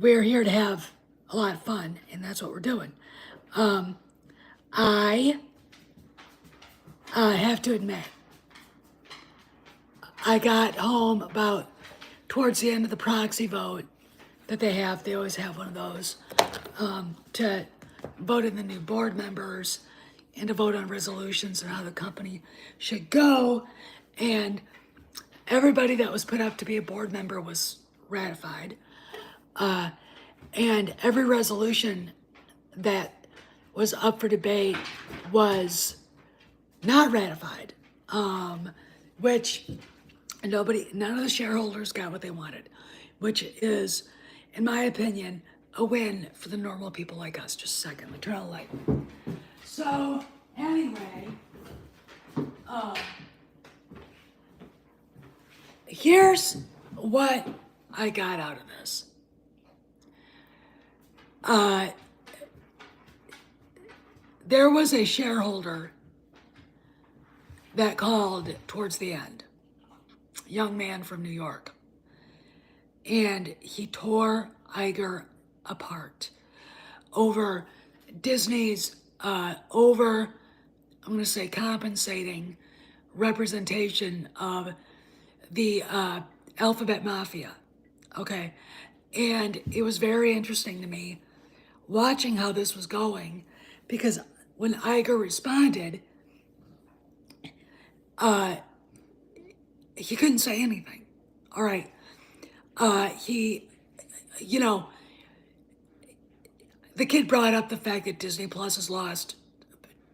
we're here to have a lot of fun, and that's what we're doing. I have to admit, I got home about towards the end of the proxy vote that they have. They always have one of those to vote in the new board members and to vote on resolutions and how the company should go. And everybody that was put up to be a board member was ratified. And every resolution that was up for debate was not ratified, which none of the shareholders got what they wanted, which is, in my opinion, a win for the normal people like us. Just a second, let me turn on the light. So, anyway, here's what I got out of this. There was a shareholder that called towards the end, young man from New York, and he tore Iger apart over Disney's I'm going to say compensating representation of the alphabet mafia. Okay, and it was very interesting to me watching how this was going, because when Iger responded, he couldn't say anything. All right. He, you know, the kid brought up the fact that Disney Plus has lost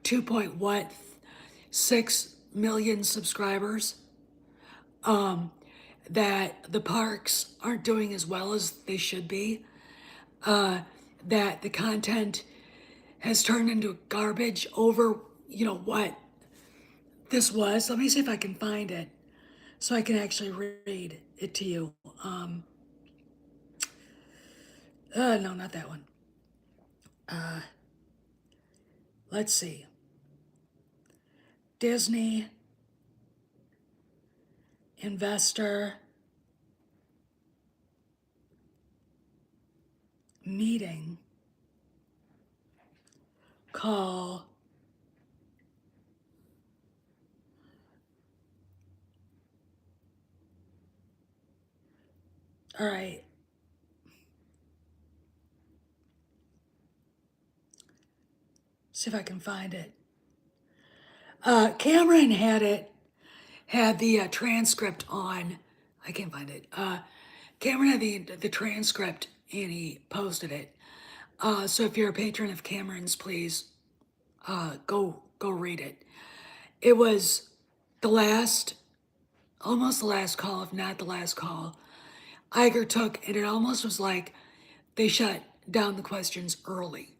2.6 million subscribers. That the parks aren't doing as well as they should be. That the content has turned into garbage over, what this was. Let me see if I can find it so I can actually read it to you. No, not that one. Let's see. Disney investor meeting call all right. See if I can find it. Cameron had the transcript on. I can't find it. Cameron had the transcript and he posted it. So if you're a patron of Cameron's, please go read it. It was almost the last call, if not the last call, Iger took, and it almost was like they shut down the questions early,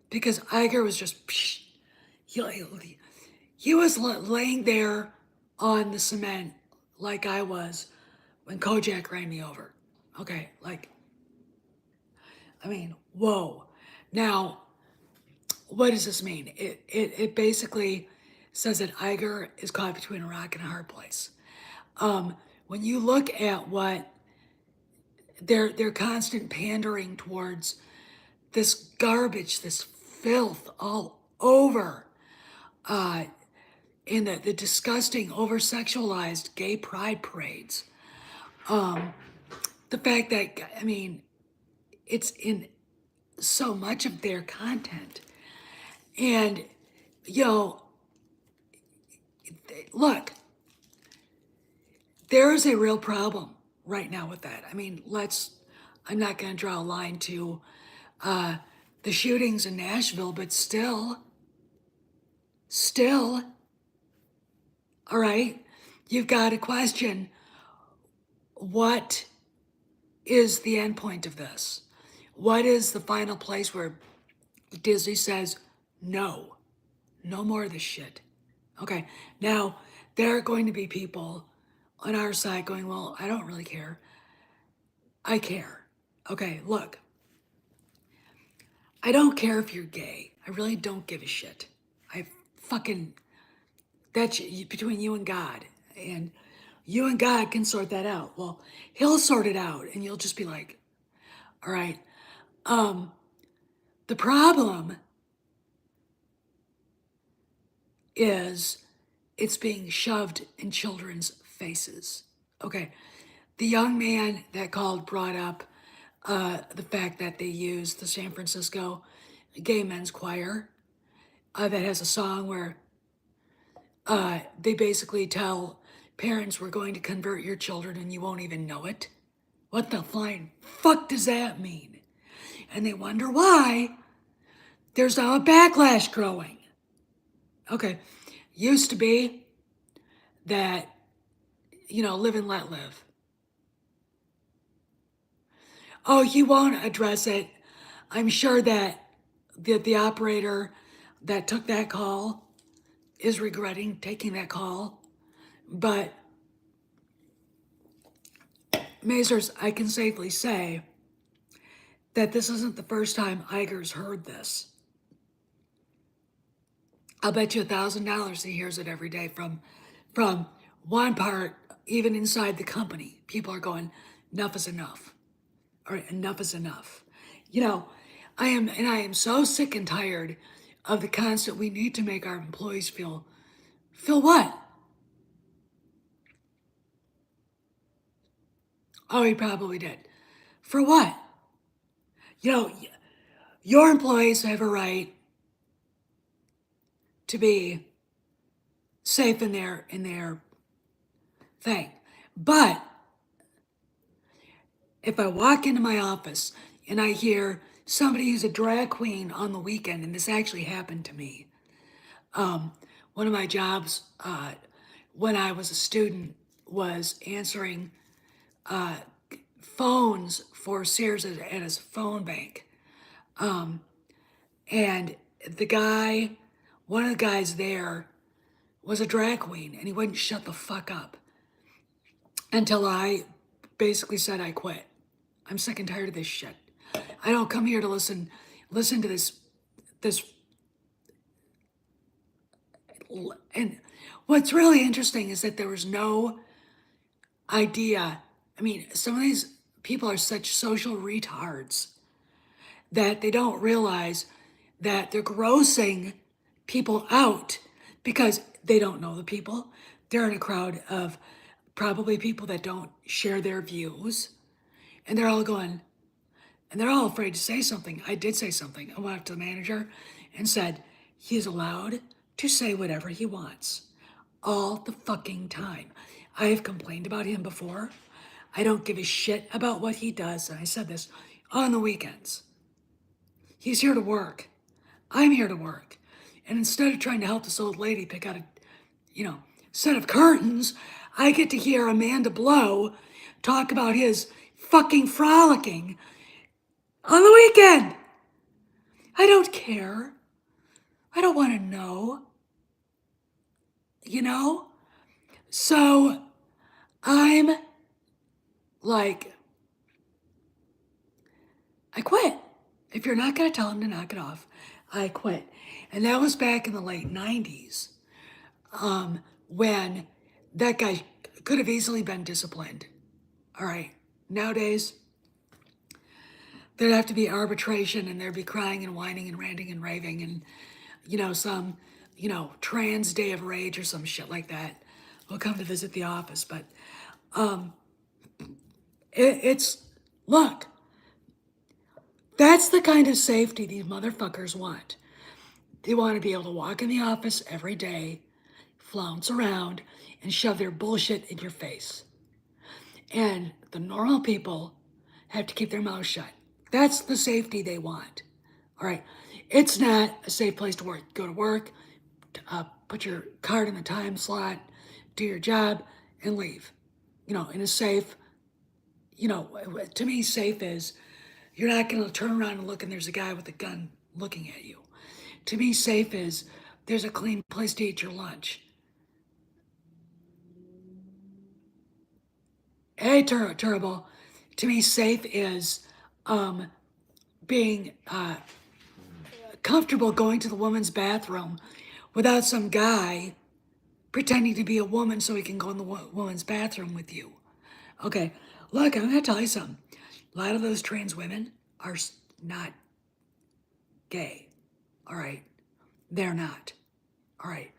because Iger was just, he was laying there on the cement like I was when Kojak ran me over. Okay, whoa. Now, what does this mean? It basically says that Iger is caught between a rock and a hard place. When you look at what their constant pandering towards this garbage, this filth all over, in the disgusting, over-sexualized gay pride parades. The fact that, it's in so much of their content. And, look, there is a real problem right now with that. I'm not going to draw a line to the shootings in Nashville, but still, all right, you've got to question, what is the end point of this? What is the final place where Disney says, no more of this shit? Okay, now there are going to be people on our side going, well, I don't really care. I care. Okay, look, I don't care if you're gay. I really don't give a shit. That's between you and God. And you and God can sort that out. Well, he'll sort it out, and you'll just be like, All right. The problem is it's being shoved in children's faces. Okay. The young man that called brought up the fact that they used the San Francisco Gay Men's Choir that has a song where they basically tell parents, we're going to convert your children and you won't even know it. What the flying fuck does that mean? And they wonder why there's now a backlash growing. Okay, used to be that, live and let live. Oh, he won't address it. I'm sure that the operator that took that call is regretting taking that call. But, Mazers, I can safely say that this isn't the first time Iger's heard this. I'll bet you $1,000 he hears it every day from one part, even inside the company. People are going, enough is enough. All right, enough is enough. I am so sick and tired of the constant we need to make our employees feel what? Oh, he probably did. For what? Your employees have a right to be safe in their thing. But if I walk into my office and I hear somebody who's a drag queen on the weekend, and this actually happened to me, one of my jobs when I was a student was answering phones for Sears at his phone bank. And one of the guys there was a drag queen, and he wouldn't shut the fuck up until I basically said I quit. I'm sick and tired of this shit. I don't come here to listen to this. And what's really interesting is that there was no idea. I mean, some of these people are such social retards that they don't realize that they're grossing people out because they don't know the people. They're in a crowd of probably people that don't share their views. And they're all going, and they're all afraid to say something. I did say something. I went up to the manager and said, he is allowed to say whatever he wants all the fucking time. I have complained about him before. I don't give a shit about what he does. And I said this on the weekends. He's here to work. I'm here to work. And instead of trying to help this old lady pick out a, set of curtains, I get to hear Amanda Blow talk about his fucking frolicking on the weekend. I don't care. I don't want to know. So I'm like, I quit. If you're not going to tell him to knock it off, I quit. And that was back in the late 90s when that guy could have easily been disciplined. All right. Nowadays, there'd have to be arbitration and there'd be crying and whining and ranting and raving and, some, trans day of rage or some shit like that will come to visit the office. But look, that's the kind of safety these motherfuckers want. They want to be able to walk in the office every day, flounce around, and shove their bullshit in your face. And the normal people have to keep their mouths shut. That's the safety they want. All right. It's not a safe place to work. Go to work, put your card in the time slot, do your job, and leave. In a safe, to me, safe is you're not going to turn around and look and there's a guy with a gun looking at you. To me, safe is there's a clean place to eat your lunch. Hey, Turbo. To me, safe is being comfortable going to the woman's bathroom without some guy pretending to be a woman so he can go in the woman's bathroom with you. Okay, look, I'm going to tell you something. A lot of those trans women are not gay. All right, they're not. All right.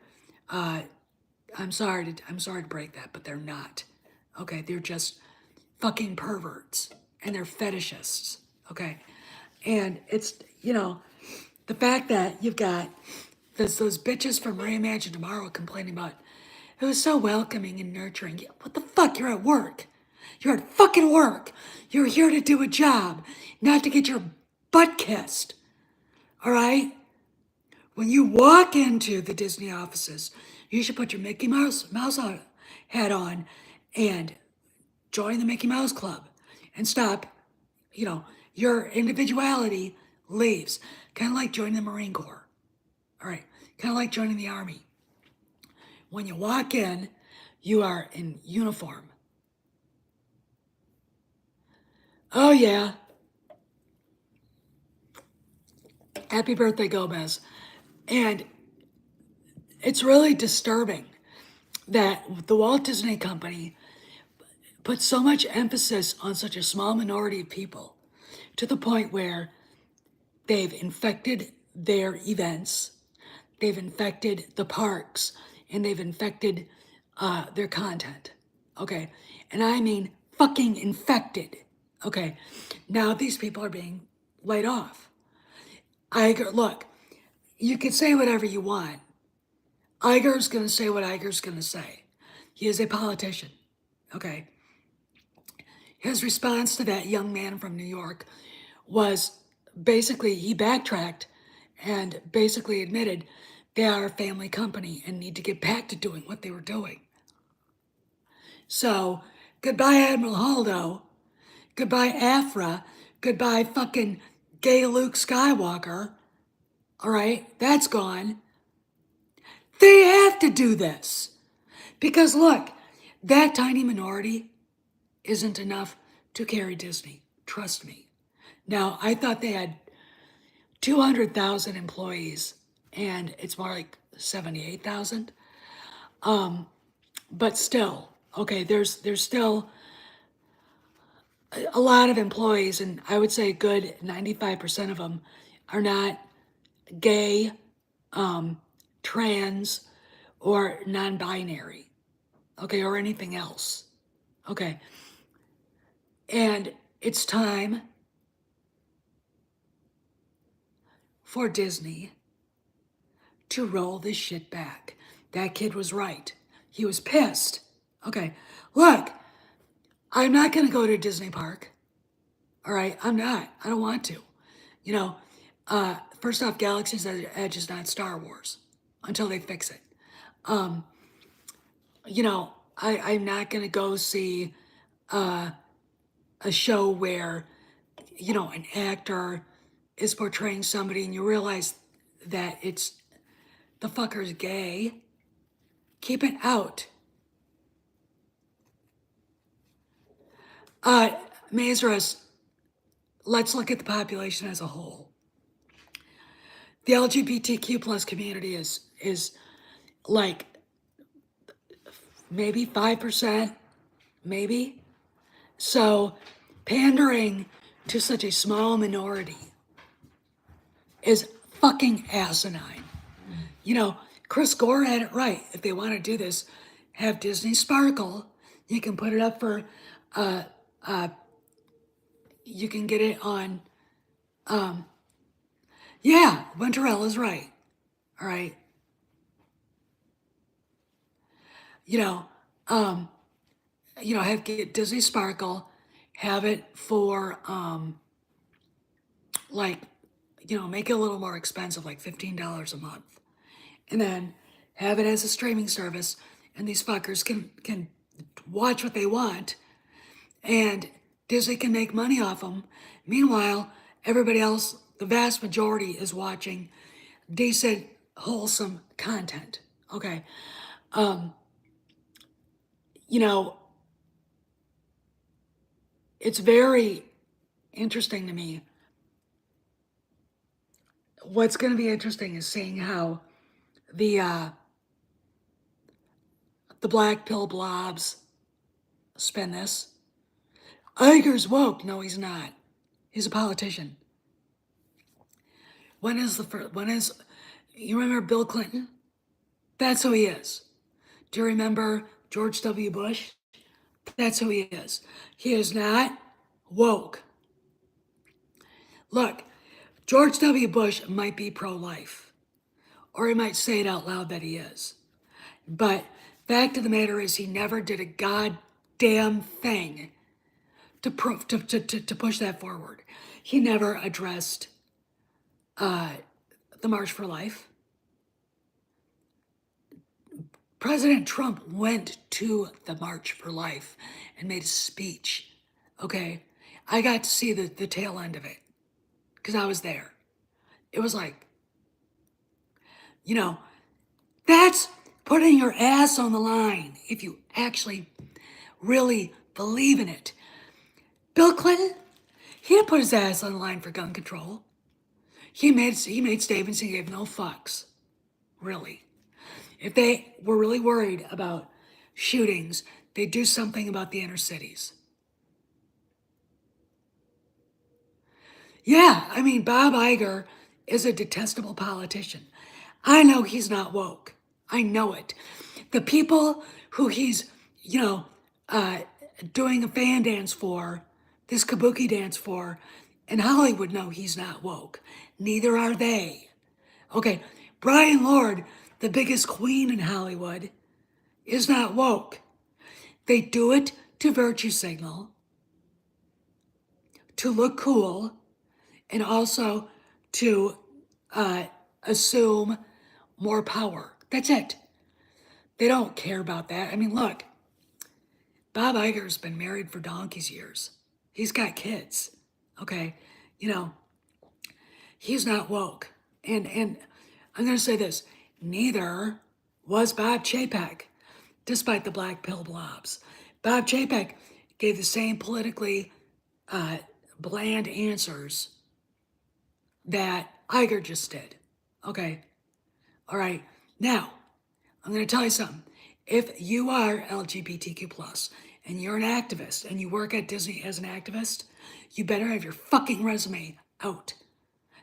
I'm sorry to break that, but they're not. Okay, they're just fucking perverts and they're fetishists. Okay, and it's the fact that you've got those bitches from Reimagine Tomorrow complaining about it was so welcoming and nurturing. What the fuck? You're at work. You're at fucking work. You're here to do a job, not to get your butt kissed. All right? When you walk into the Disney offices, you should put your Mickey Mouse hat on and join the Mickey Mouse Club and stop, your individuality leaves. Kind of like joining the Marine Corps. All right. Kind of like joining the Army. When you walk in, you are in uniform. Oh, yeah. Happy birthday, Gomez. And it's really disturbing that the Walt Disney Company put so much emphasis on such a small minority of people to the point where they've infected their events, they've infected the parks, and they've infected their content. Okay. And I mean fucking infected. Okay. Now these people are being laid off. Iger, look, you can say whatever you want. Iger's going to say what Iger's going to say. He is a politician. Okay. His response to that young man from New York was basically he backtracked and basically admitted they are a family company and need to get back to doing what they were doing. So, goodbye, Admiral Holdo. Goodbye, Afra. Goodbye, fucking gay Luke Skywalker. All right, that's gone. They have to do this. Because look, that tiny minority isn't enough to carry Disney. Trust me. Now, I thought they had 200,000 employees, and it's more like 78,000. But still, okay, there's still a lot of employees, and I would say a good 95% of them are not gay, trans, or non-binary, okay, or anything else, okay. And it's time for Disney to roll this shit back. That kid was right. He was pissed. Okay, look, I'm not gonna go to a Disney park. All right, I'm not. I don't want to. First off, Galaxy's Edge is not Star Wars until they fix it. I'm not gonna go see a show where, an actor is portraying somebody and you realize that it's the fucker's gay. Keep it out. Mazras, let's look at the population as a whole. The LGBTQ plus community is like maybe 5%, maybe. So pandering to such a small minority is fucking asinine. Chris Gore had it right. If they want to do this, have Disney Sparkle. You can put it up for, you can get it on, yeah, Winterella's right. All right. Get Disney Sparkle, have it for, make it a little more expensive, like $15 a month. And then have it as a streaming service, and these fuckers can watch what they want, and Disney can make money off them. Meanwhile, everybody else, the vast majority, is watching decent, wholesome content. Okay. It's very interesting to me. What's going to be interesting is seeing how the black pill blobs spin this. Iger's woke. No, he's not. He's a politician. When is the first? When is? You remember Bill Clinton? That's who he is. Do you remember George W. Bush? That's who he is. He is not woke. Look, George W. Bush might be pro-life, or he might say it out loud that he is. But fact of the matter is, he never did a goddamn thing to push that forward. He never addressed the March for Life. President Trump went to the March for Life and made a speech. Okay, I got to see the tail end of it because I was there. It was like, you know, that's putting your ass on the line if you actually really believe in it. Bill Clinton, he didn't put his ass on the line for gun control. He made statements he gave no fucks, really. If they were really worried about shootings, they'd do something about the inner cities. Yeah, I mean, Bob Iger is a detestable politician. I know he's not woke. I know it. The people who he's, you know, doing a fan dance for, this kabuki dance for, in Hollywood know he's not woke. Neither are they. Okay, Brian Lord, the biggest queen in Hollywood, is not woke. They do it to virtue signal, to look cool, and also to assume more power. That's it. They don't care about that. I mean, look, Bob Iger's been married for donkey's years. He's got kids. Okay, you know, he's not woke. And I'm going to say this, neither was Bob Chapek, despite the black pill blobs. Bob Chapek gave the same politically bland answers that Iger just did. Okay, all right. Now, I'm going to tell you something. If you are LGBTQ plus and you're an activist and you work at Disney as an activist, you better have your fucking resume out,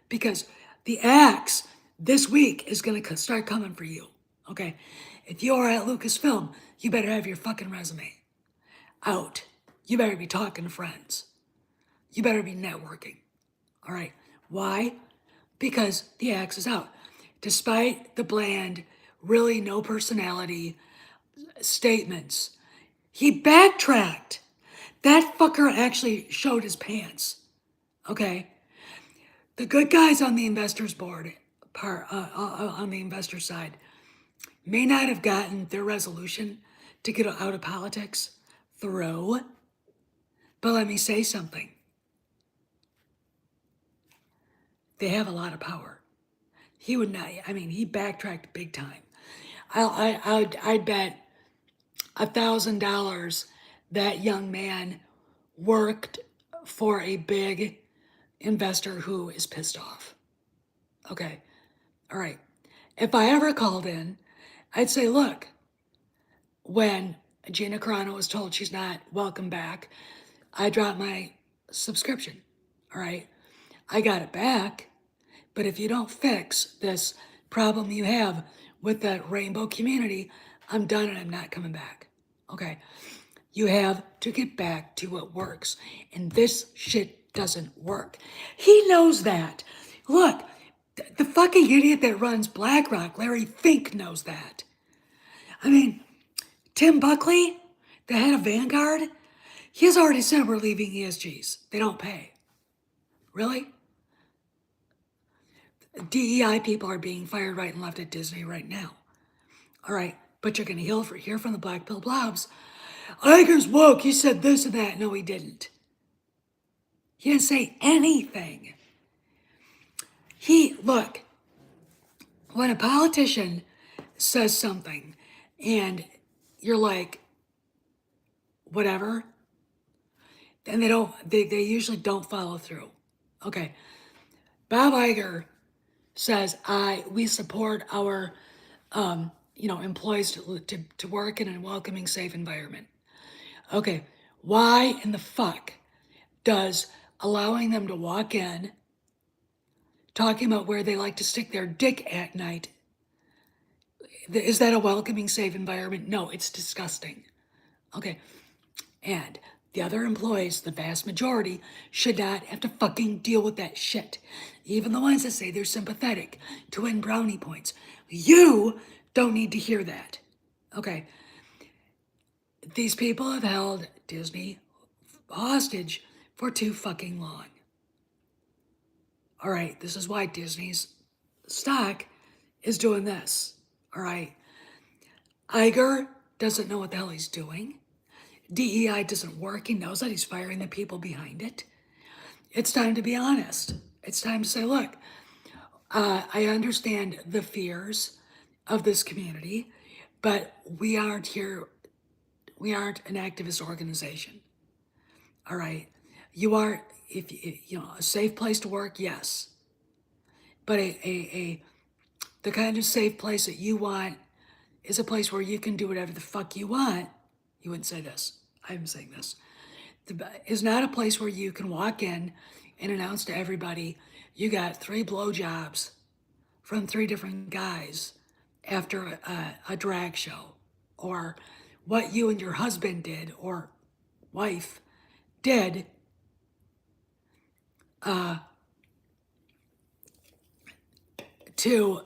because the axe this week is going to start coming for you. Okay, if you're at Lucasfilm, you better have your fucking resume out. You better be talking to friends. You better be networking. All right. Why? Because the axe is out. Despite the bland, really no personality statements, he backtracked. That fucker actually showed his pants. Okay? The good guys on the investors board, on the investor side, may not have gotten their resolution to get out of politics through, but let me say something. They have a lot of power. He would not, I mean, he backtracked big time. I'd bet $1,000 that young man worked for a big investor who is pissed off. Okay, all right. If I ever called in, I'd say, look, when Gina Carano was told she's not welcome back, I dropped my subscription, all right? I got it back, but if you don't fix this problem you have with the rainbow community, I'm done and I'm not coming back, okay? You have to get back to what works, and this shit doesn't work. He knows that. Look, the fucking idiot that runs BlackRock, Larry Fink, knows that. I mean, Tim Buckley, the head of Vanguard, he's already said we're leaving ESGs. They don't pay. Really? DEI people are being fired right and left at Disney right now. All right, but you're going to hear from the black pill blobs. Iger's woke. He said this and that. No, he didn't. He didn't say anything. Look, when a politician says something and you're like, whatever, then they usually don't follow through. Okay. Bob Iger says, we support our, employees to work in a welcoming, safe environment. Okay. Why in the fuck does allowing them to walk in, talking about where they like to stick their dick at night, is that a welcoming, safe environment? No, it's disgusting. Okay. And the other employees, the vast majority, should not have to fucking deal with that shit. Even the ones that say they're sympathetic to win brownie points. You don't need to hear that. Okay. These people have held Disney hostage for too fucking long. All right, this is why Disney's stock is doing this. All right. Iger doesn't know what the hell he's doing. DEI doesn't work. He knows that he's firing the people behind it. It's time to be honest. It's time to say, look, I understand the fears of this community, but we aren't here. We aren't an activist organization. All right. You are, if you know, a safe place to work, yes. But the kind of safe place that you want is a place where you can do whatever the fuck you want. You wouldn't say this. I'm saying this. Is not a place where you can walk in and announce to everybody you got 3 blowjobs from 3 different guys after a drag show, or what you and your husband did or wife did to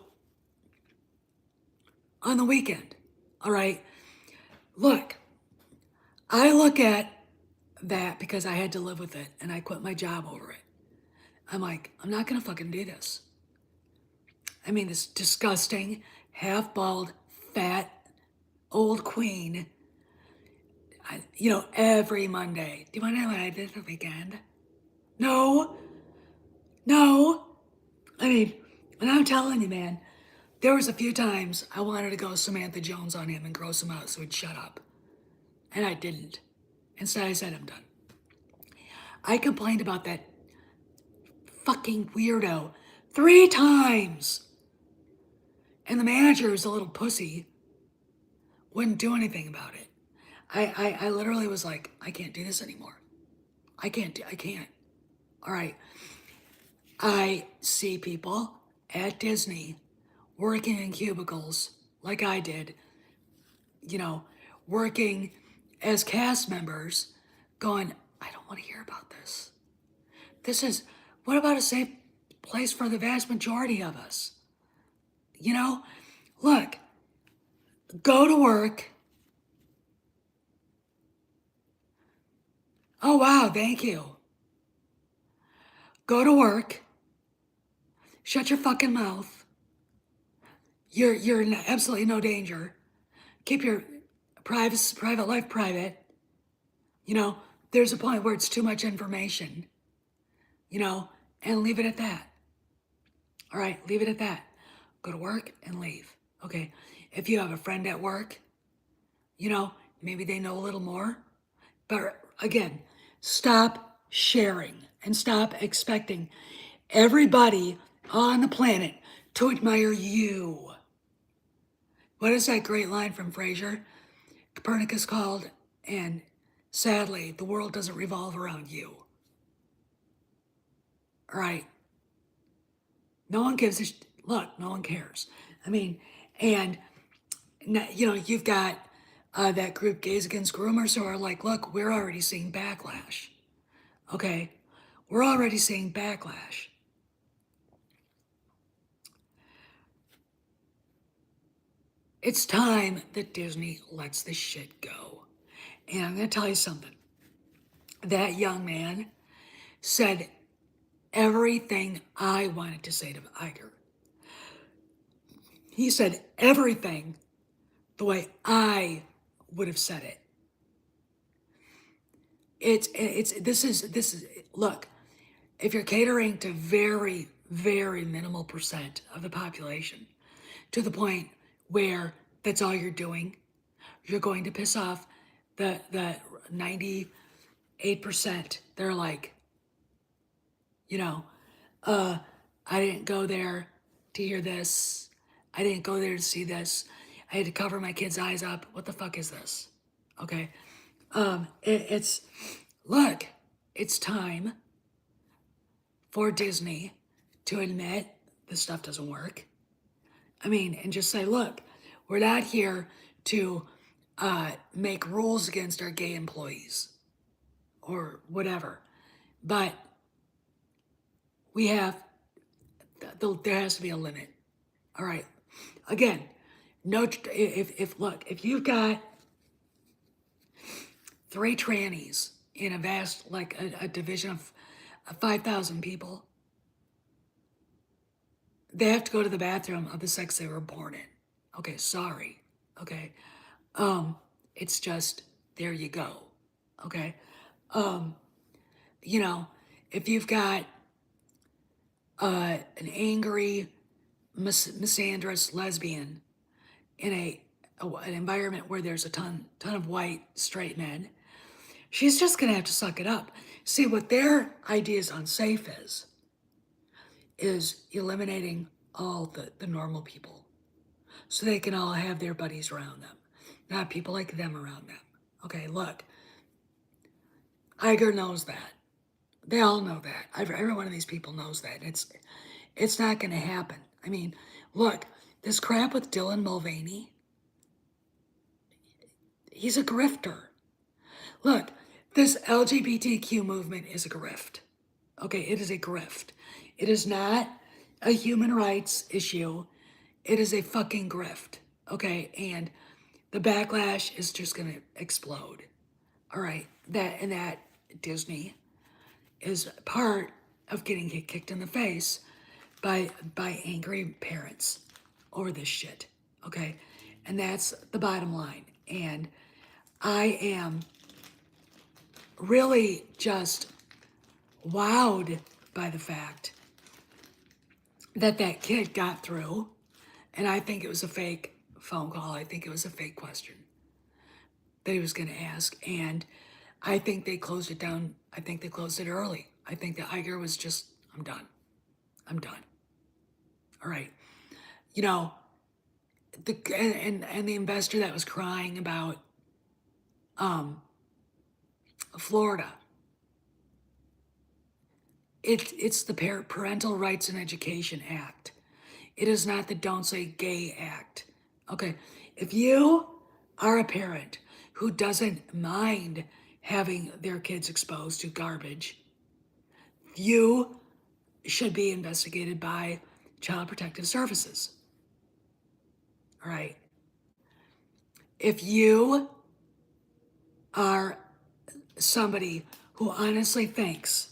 on the weekend. All right. Look, I look at that because I had to live with it and I quit my job over it. I'm like, I'm not gonna fucking do this. I mean, this disgusting, half bald, fat, old queen, every Monday. Do you want to know what I did the weekend? No, no. I mean, and I'm telling you, man, there was a few times I wanted to go Samantha Jones on him and gross him out so he'd shut up. And I didn't. Instead, I said, I'm done. I complained about that fucking weirdo 3 times. And the manager is a little pussy. Wouldn't do anything about it. I literally was like, I can't do this anymore. I can't. All right. I see people at Disney working in cubicles like I did, working as cast members, going, I don't want to hear about this. What about a safe place for the vast majority of us? Look, go to work. Oh, wow, thank you. Go to work. Shut your fucking mouth. You're in absolutely no danger. Keep your private life private. There's a point where it's too much information. And leave it at that. All right, leave it at that. Go to work and leave. Okay. If you have a friend at work, maybe they know a little more. But again, stop sharing and stop expecting everybody on the planet to admire you. What is that great line from Frasier? Copernicus called, and sadly, the world doesn't revolve around you. All right. No one gives a look. No one cares. I mean, and you've got that group Gays Against Groomers who are like, look, we're already seeing backlash. Okay, we're already seeing backlash. It's time that Disney lets this shit go. And I'm going to tell you something. That young man said everything I wanted to say to Iger. He said everything the way I would have said it. This is look, if you're catering to very, very minimal percent of the population, to the point where that's all you're doing, you're going to piss off the 98%. They're like, I didn't go there to hear this. I didn't go there to see this. I had to cover my kid's eyes up. What the fuck is this? Okay. Look, it's time for Disney to admit this stuff doesn't work. I mean, and just say, look, we're not here to make rules against our gay employees or whatever, but we have, there has to be a limit. All right. Again, no, if you've got 3 trannies in a vast, like a division of 5,000 people, they have to go to the bathroom of the sex they were born in. Okay, sorry. Okay. It's just, there you go. Okay. You know, if you've got an angry, misandrous lesbian in an environment where there's a ton of white straight men, she's just gonna have to suck it up. See, what their ideas on safe is eliminating all the normal people, so they can all have their buddies around them, not people like them around them. Okay, look, Iger knows that. They all know that. Every one of these people knows that. It's not going to happen. I mean, look, this crap with Dylan Mulvaney, he's a grifter. Look, this LGBTQ movement is a grift. Okay, it is a grift. It is not a human rights issue. It is a fucking grift. Okay, and the backlash is just going to explode. All right, that Disney is part of getting kicked in the face by angry parents over this shit. Okay, and that's the bottom line. And I am really just wowed by the fact that kid got through, and I think it was a fake phone call. I think it was a fake question that he was going to ask, and I think they closed it down. I think they closed it early. I think that Iger was just, I'm done. I'm done. All right. You know, and the investor that was crying about Florida. It's the Parental Rights and Education Act. It is not the Don't Say Gay Act. Okay, if you are a parent who doesn't mind having their kids exposed to garbage, you should be investigated by Child Protective Services. All right. If you are somebody who honestly thinks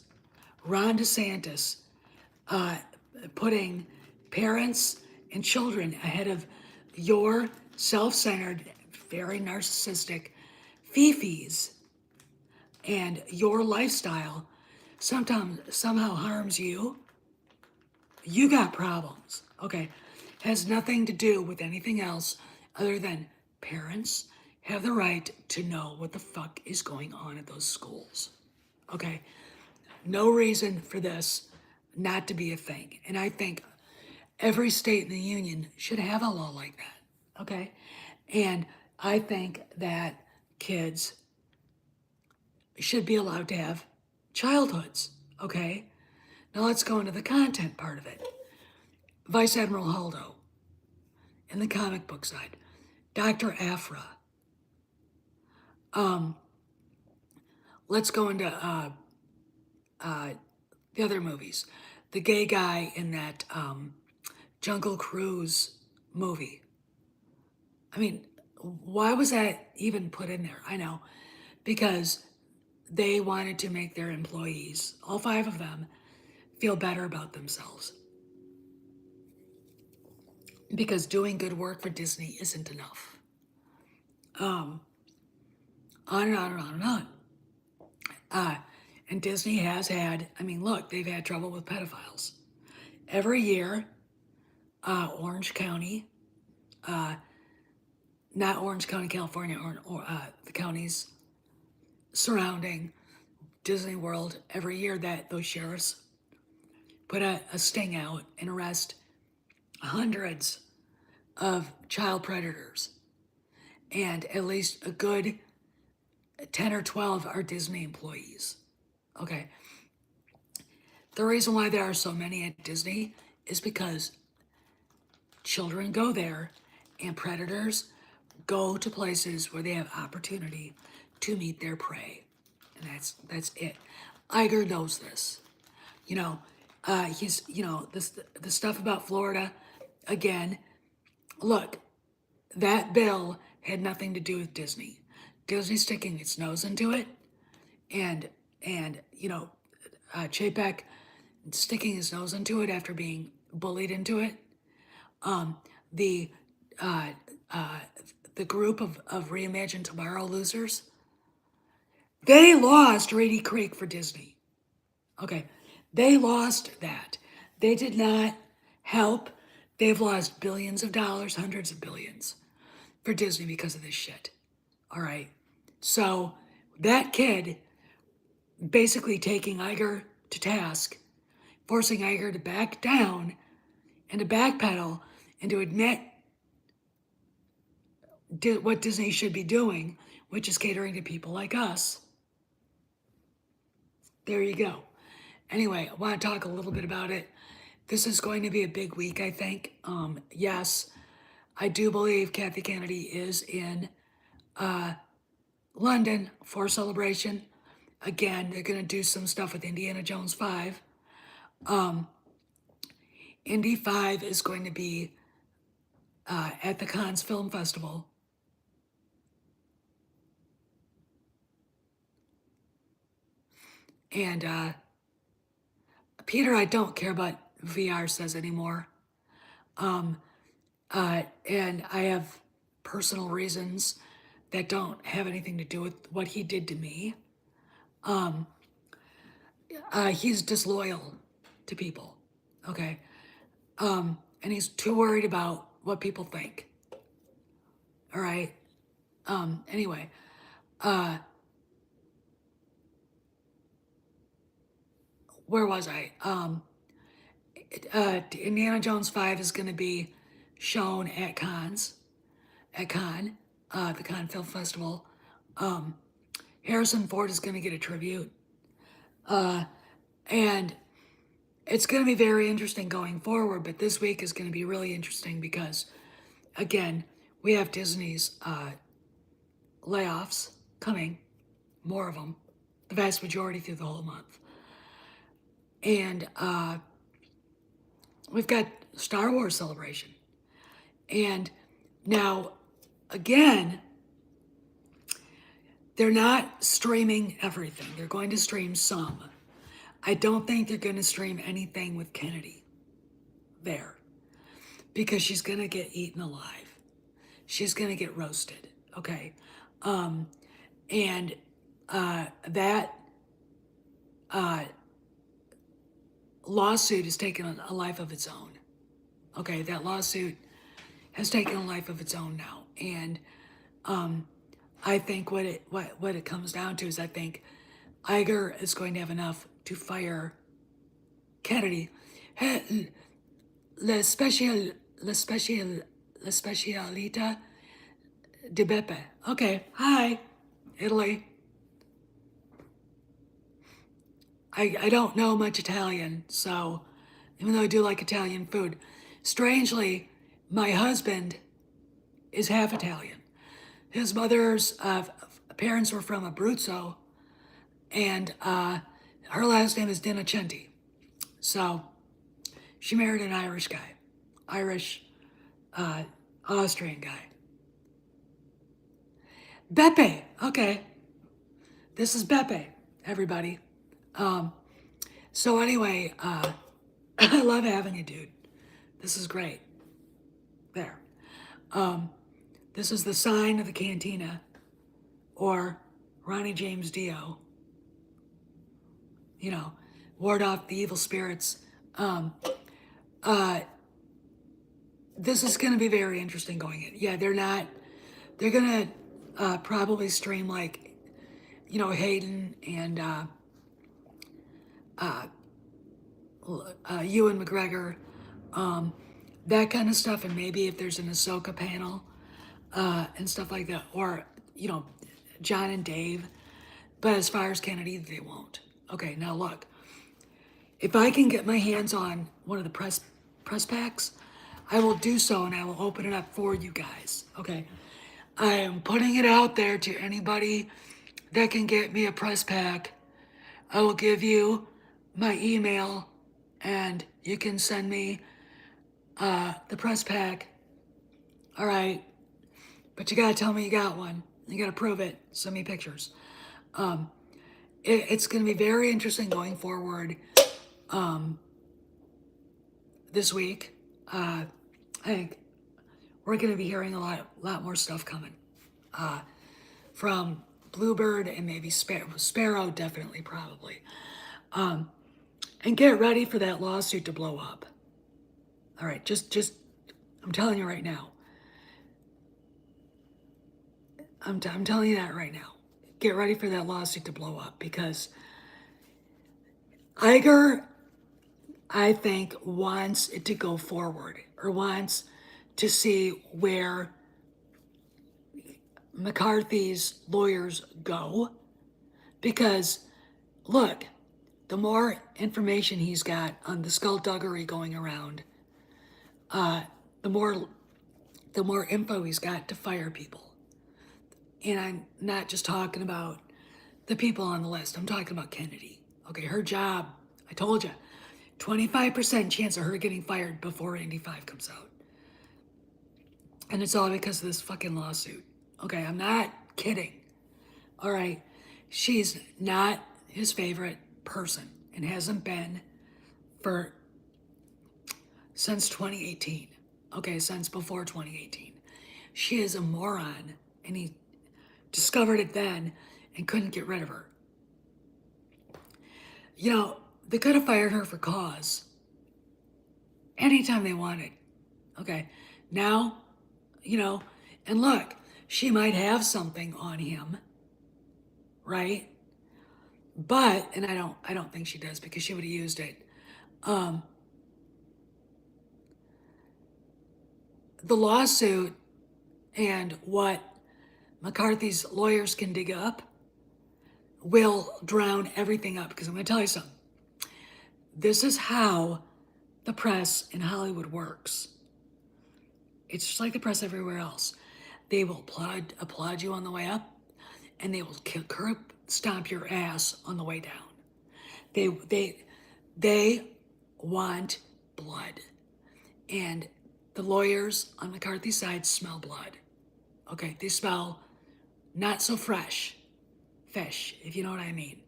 Ron DeSantis putting parents and children ahead of your self-centered, very narcissistic fifis and your lifestyle somehow harms you, you got problems. Okay, has nothing to do with anything else other than parents have the right to know what the fuck is going on at those schools. Okay, no reason for this not to be a thing. And I think every state in the union should have a law like that. Okay, and I think that kids should be allowed to have childhoods. Okay, now let's go into the content part of it. Vice Admiral Holdo, in the comic book side, Dr. Afra. Let's go into the other movies. The gay guy in that Jungle Cruise movie. I mean, why was that even put in there? I know, because they wanted to make their employees, all 5 of them, feel better about themselves. Because doing good work for Disney isn't enough. On and on and on and on. And Disney has had, I mean, look, they've had trouble with pedophiles. Every year, Orange County, not Orange County, California, or the counties surrounding Disney World, every year that those sheriffs put a sting out and arrest hundreds of child predators. And at least a good 10 or 12 are Disney employees. Okay. The reason why there are so many at Disney is because children go there and predators go to places where they have opportunity to meet their prey. And that's it. Iger knows this. You know, he's, the stuff about Florida, again, look, that bill had nothing to do with Disney. Disney sticking its nose into it, and Chapek sticking his nose into it after being bullied into it. The uh, uh, the group of Reimagine Tomorrow losers, they lost Reedy Creek for Disney. Okay, they lost that. They did not help. They've lost billions of dollars, hundreds of billions for Disney because of this shit. All right. So that kid basically taking Iger to task, forcing Iger to back down and to backpedal and to admit what Disney should be doing, which is catering to people like us. There you go. Anyway, I want to talk a little bit about it. This is going to be a big week, I think. Yes, I do believe Kathy Kennedy is in London for celebration. Again, they're going to do some stuff with Indiana Jones 5. Indy 5 is going to be at the Cannes Film Festival. And Peter, I don't care what VR says anymore. And I have personal reasons that don't have anything to do with what he did to me. He's disloyal to people, okay? And he's too worried about what people think. All right? Anyway, where was I? Indiana Jones 5 is going to be shown at Cannes, the Cannes Film Festival. Harrison Ford is going to get a tribute. And it's going to be very interesting going forward, but this week is going to be really interesting because, again, we have Disney's layoffs coming, more of them, the vast majority through the whole month. And we've got Star Wars Celebration. And now, again, they're not streaming everything. They're going to stream some. I don't think they're going to stream anything with Kennedy there because she's going to get eaten alive. She's going to get roasted, okay? And that lawsuit has taken a life of its own. Okay, that lawsuit has taken a life of its own now. And I think what it comes down to is I think Iger is going to have enough to fire Kennedy. La specialita di Beppe. Okay, hi, Italy. I don't know much Italian, so even though I do like Italian food, strangely, my husband is half Italian. His mother's parents were from Abruzzo, and her last name is Dinacenti. So she married an Irish guy, Austrian guy. Beppe, okay. This is Beppe, everybody. So anyway, I love having you, dude. This is great. There. This is the sign of the cantina, or Ronnie James Dio. You know, ward off the evil spirits. This is going to be very interesting going in. Yeah, they're going to probably stream like, Hayden and Ewan McGregor, that kind of stuff, and maybe if there's an Ahsoka panel and stuff like that, or John and Dave. But as far as Kennedy, they won't. Okay, now look, if I can get my hands on one of the press packs, I will do so and I will open it up for you guys. Okay, I am putting it out there to anybody that can get me a press pack. I will give you my email and you can send me the press pack. All right, but you gotta tell me you got one. You gotta prove it. Send me pictures. It's gonna be very interesting going forward this week. I think we're gonna be hearing a lot more stuff coming from Bluebird and maybe Sparrow, definitely, probably. And get ready for that lawsuit to blow up. All right, just, I'm telling you right now. I'm telling you that right now. Get ready for that lawsuit to blow up because Iger, I think, wants it to go forward or wants to see where McCarthy's lawyers go because, look, the more information he's got on the skullduggery going around, the more info he's got to fire people. And I'm not just talking about the people on the list. I'm talking about Kennedy. Okay, her job, I told you, 25% chance of her getting fired before 85 comes out. And it's all because of this fucking lawsuit. Okay, I'm not kidding. All right, she's not his favorite person and hasn't been for since 2018. Okay, since before 2018. She is a moron and he discovered it then and couldn't get rid of her. You know, they could have fired her for cause anytime they wanted. Okay, now, you know, and look, she might have something on him, right? But, and I don't think she does because she would have used it. The lawsuit and what McCarthy's lawyers can dig up will drown everything up because I'm going to tell you something. This is how the press in Hollywood works. It's just like the press everywhere else. They will applaud you on the way up, and they will curb stomp your ass on the way down. They want blood, and the lawyers on McCarthy's side smell blood. Okay, they smell not so fresh fish, if you know what I mean.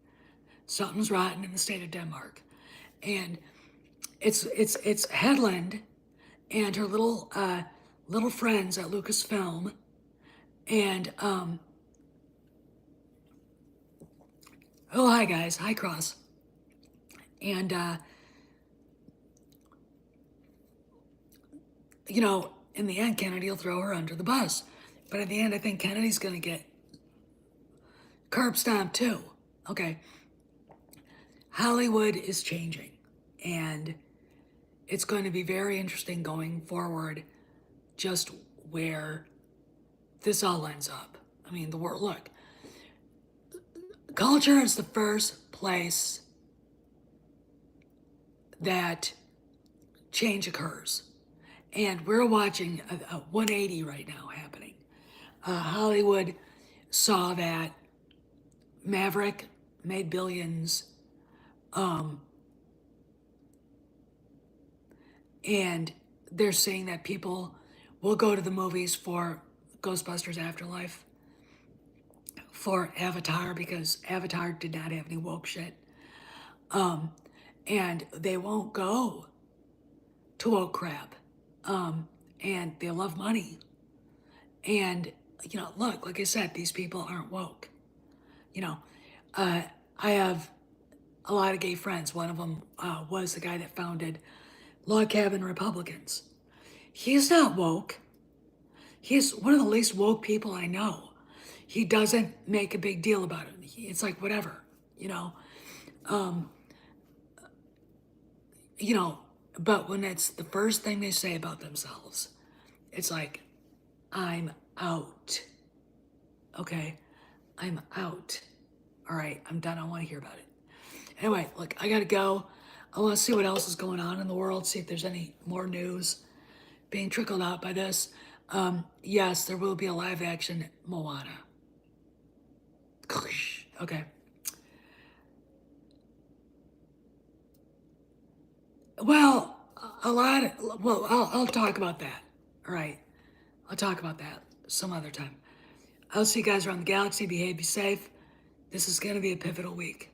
Something's rotten in the state of Denmark, and it's Hedlund and her little friends at Lucasfilm, and oh hi guys, hi Cross, and you know, in the end, Kennedy will throw her under the bus, but at the end, I think Kennedy's gonna get curb stomped too. Okay, Hollywood is changing, and it's going to be very interesting going forward just where this all ends up. I mean, the world, look, culture is the first place that change occurs. And we're watching a 180 right now happening. Hollywood saw that Maverick made billions, and they're saying that people will go to the movies for Ghostbusters Afterlife, for Avatar, because Avatar did not have any woke shit. And they won't go to woke crap. And they love money. And, you know, look, like I said, these people aren't woke. You know, I have a lot of gay friends. One of them was the guy that founded Log Cabin Republicans. He's not woke. He's one of the least woke people I know. He doesn't make a big deal about it. It's like whatever, you know. You know, but when it's the first thing they say about themselves, it's like, I'm out. Okay, I'm out. All right, I'm done. I don't want to hear about it. Anyway, look, I gotta go. I want to see what else is going on in the world, see if there's any more news being trickled out by this. Yes, there will be a live action Moana. Okay. Well, I'll talk about that. All right. I'll talk about that some other time. I'll see you guys around the galaxy. Behave, be safe. This is going to be a pivotal week.